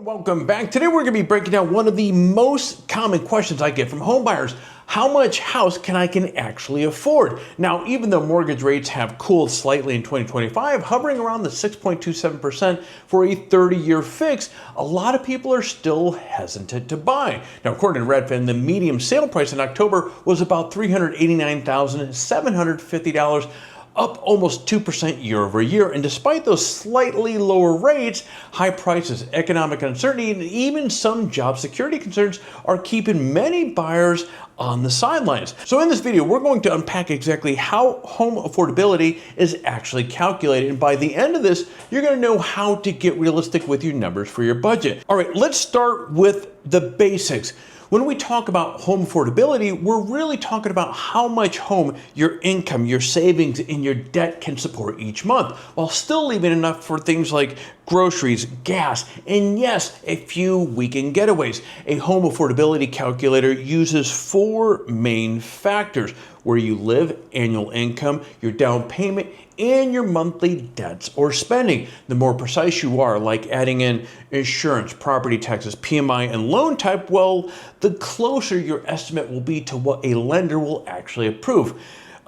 Welcome back. Today we're going to be breaking down one of the most common questions I get from home buyers. How much house can I actually afford? Now, even though mortgage rates have cooled slightly in 2025, hovering around the 6.27% for a 30-year fix, a lot of people are still hesitant to buy. Now, according to Redfin, the median sale price in October was about $389,750, up almost 2% year over year. And despite those slightly lower rates, high prices, economic uncertainty, and even some job security concerns are keeping many buyers on the sidelines. So in this video, we're going to unpack exactly how home affordability is actually calculated. And by the end of this, you're going to know how to get realistic with your numbers for your budget. All right, let's start with the basics. When we talk about home affordability, we're really talking about how much home your income, your savings, and your debt can support each month, while still leaving enough for things like groceries, gas, and yes, a few weekend getaways. A home affordability calculator uses four main factors: where you live, annual income, your down payment, and your monthly debts or spending. The more precise you are, like adding in insurance, property taxes, PMI, and loan type, well, the closer your estimate will be to what a lender will actually approve.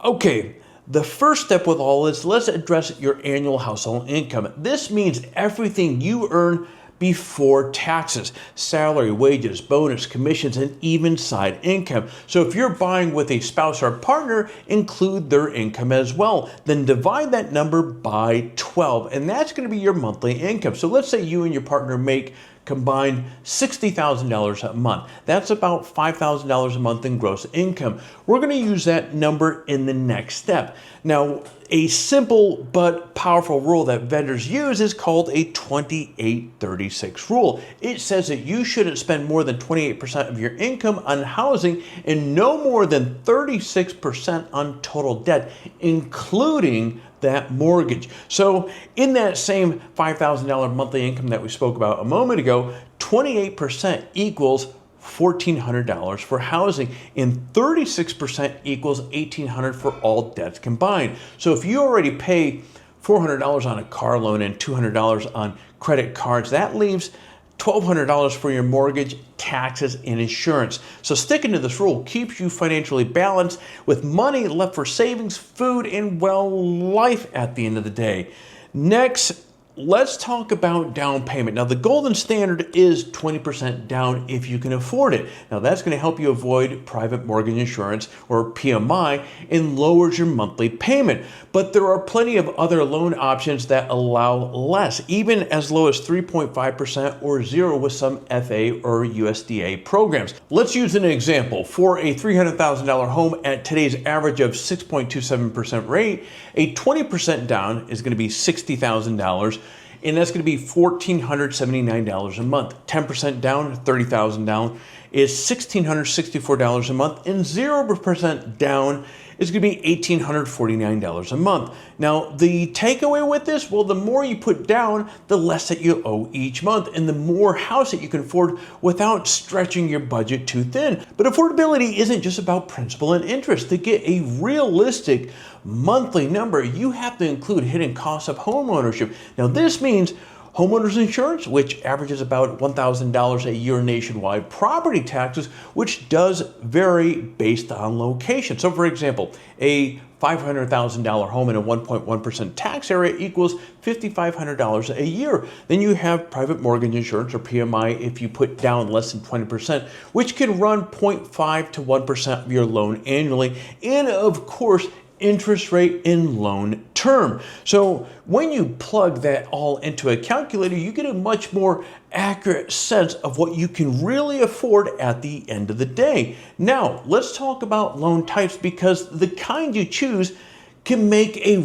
Okay, the first step with all this, let's address your annual household income. This means everything you earn before taxes: salary, wages, bonus, commissions, and even side income. So if you're buying with a spouse or partner, include their income as well. Then divide that number by 12, and that's going to be your monthly income. So let's say you and your partner make combined $60,000 a month. That's about $5,000 a month in gross income. We're going to use that number in the next step. Now, a simple but powerful rule that vendors use is called a 28-36 rule. It says that you shouldn't spend more than 28% of your income on housing and no more than 36% on total debt, including that mortgage. So in that same $5,000 monthly income that we spoke about a moment ago, 28% equals $1,400 for housing, and 36% equals $1,800 for all debts combined. So if you already pay $400 on a car loan and $200 on credit cards, that leaves $1,200 for your mortgage, taxes, and insurance. So sticking to this rule keeps you financially balanced, with money left for savings, food, and, well, life at the end of the day. Next, let's talk about down payment. Now, the golden standard is 20% down if you can afford it. Now, that's going to help you avoid private mortgage insurance, or PMI, and lowers your monthly payment. But there are plenty of other loan options that allow less, even as low as 3.5% or zero with some FA or USDA programs. Let's use an example. For a $300,000 home at today's average of 6.27% rate, a 20% down is going to be $60,000. And that's going to be $1,479 a month. 10% down, $30,000 down, is $1,664 a month, and 0% down is going to be $1,849 a month. Now, the takeaway with this, well, the more you put down, the less that you owe each month, and the more house that you can afford without stretching your budget too thin. But affordability isn't just about principal and interest. To get a realistic monthly number, you have to include hidden costs of home ownership. Now, this means homeowners insurance, which averages about $1,000 a year nationwide; property taxes, which does vary based on location. So for example, a $500,000 home in a 1.1% tax area equals $5,500 a year. Then you have private mortgage insurance, or PMI, if you put down less than 20%, which can run 0.5 to 1% of your loan annually. And of course, interest rate and loan term. So when you plug that all into a calculator, you get a much more accurate sense of what you can really afford at the end of the day. Now, let's talk about loan types, because the kind you choose can make a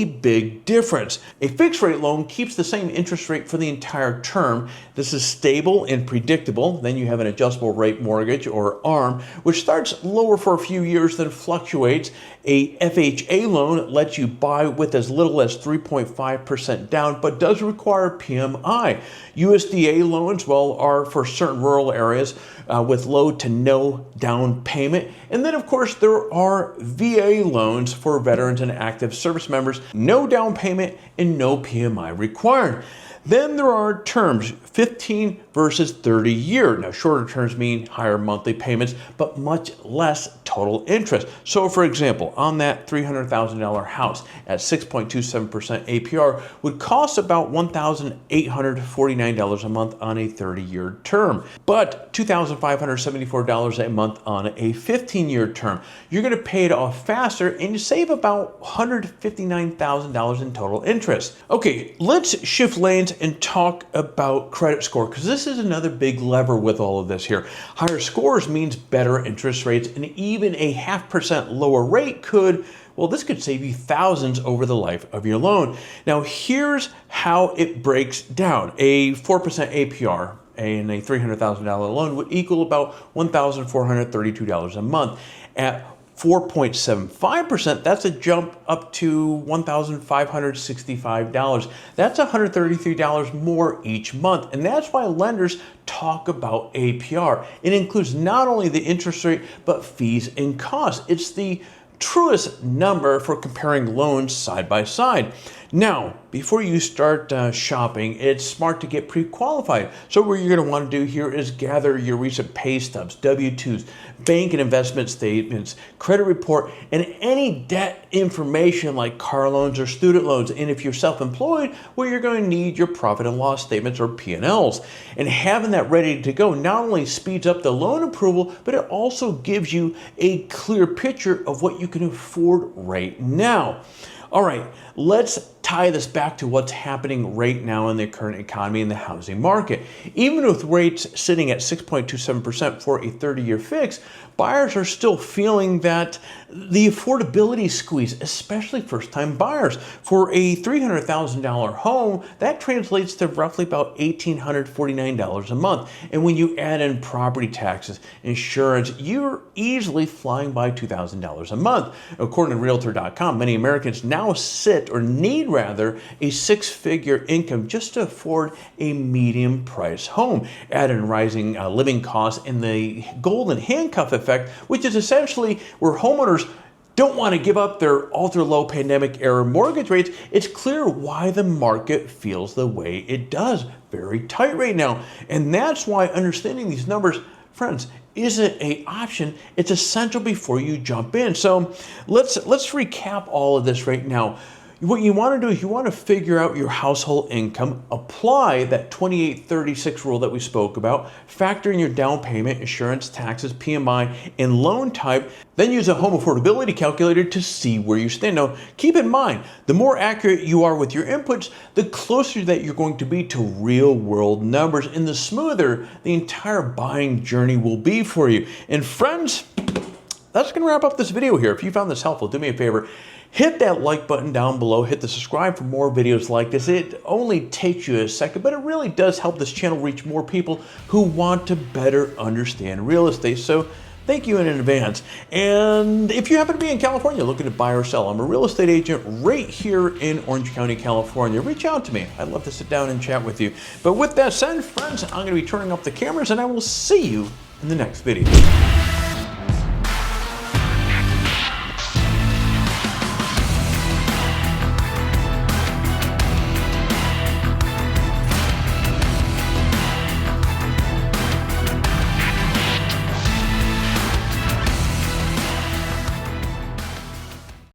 big difference. A fixed rate loan keeps the same interest rate for the entire term. This is stable and predictable. Then you have an adjustable rate mortgage, or ARM, which starts lower for a few years, then fluctuates. A FHA loan lets you buy with as little as 3.5% down, but does require PMI. USDA loans, well, are for certain rural areas with low to no down payment. And then, of course, there are VA loans for veterans and active service members, no down payment and no PMI required. Then there are terms, 15 versus 30 year. Now, shorter terms mean higher monthly payments, but much less total interest. So, for example, on that $300,000 house at 6.27% APR would cost about $1,849 a month on a 30-year term, but $2,574 a month on a 15-year term. You're going to pay it off faster and you save about $159,000 in total interest. Okay, let's shift lanes and talk about credit score, because this is another big lever with all of this here. Higher scores means better interest rates, and even a 0.5% lower rate could, well, this could save you thousands over the life of your loan. Now, here's how it breaks down. A 4% APR and a $300,000 loan would equal about $1,432 a month. At 4.75%, that's a jump up to $1,565. That's $133 more each month. And that's why lenders talk about APR. It includes not only the interest rate, but fees and costs. It's the truest number for comparing loans side by side. Now, before you start shopping, it's smart to get pre-qualified. So what you're going to want to do here is gather your recent pay stubs, W-2s, bank and investment statements, credit report, and any debt information like car loans or student loans. And if you're self-employed, well, you're going to need your profit and loss statements or P&Ls. And having that ready to go not only speeds up the loan approval, but it also gives you a clear picture of what you can afford right now. All right, let's tie this back to what's happening right now in the current economy and the housing market. Even with rates sitting at 6.27% for a 30-year fix, buyers are still feeling that the affordability squeeze, especially first-time buyers. For a $300,000 home, that translates to roughly about $1,849 a month. And when you add in property taxes, insurance, you're easily flying by $2,000 a month. According to Realtor.com, many Americans now sit or need rather a six-figure income just to afford a medium-priced home. Add in rising living costs and the golden handcuff effect, which is essentially where homeowners don't want to give up their ultra-low pandemic-era mortgage rates. It's clear why the market feels the way it does. Very tight right now. And that's why understanding these numbers, friends, isn't an option. It's essential before you jump in. So let's recap all of this right now. What you want to do is you want to figure out your household income, apply that 28-36 rule that we spoke about, factor in your down payment, insurance, taxes, PMI, and loan type, then use a home affordability calculator to see where you stand. Now, keep in mind, the more accurate you are with your inputs, the closer that you're going to be to real world numbers, and the smoother the entire buying journey will be for you. And friends, that's going to wrap up this video here. If you found this helpful, do me a favor. Hit that like button down below, hit the subscribe for more videos like this. It only takes you a second, but it really does help this channel reach more people who want to better understand real estate. So thank you in advance. And if you happen to be in California looking to buy or sell, I'm a real estate agent right here in Orange County, California. Reach out to me. I'd love to sit down and chat with you. But with that said, friends, I'm going to be turning off the cameras and I will see you in the next video.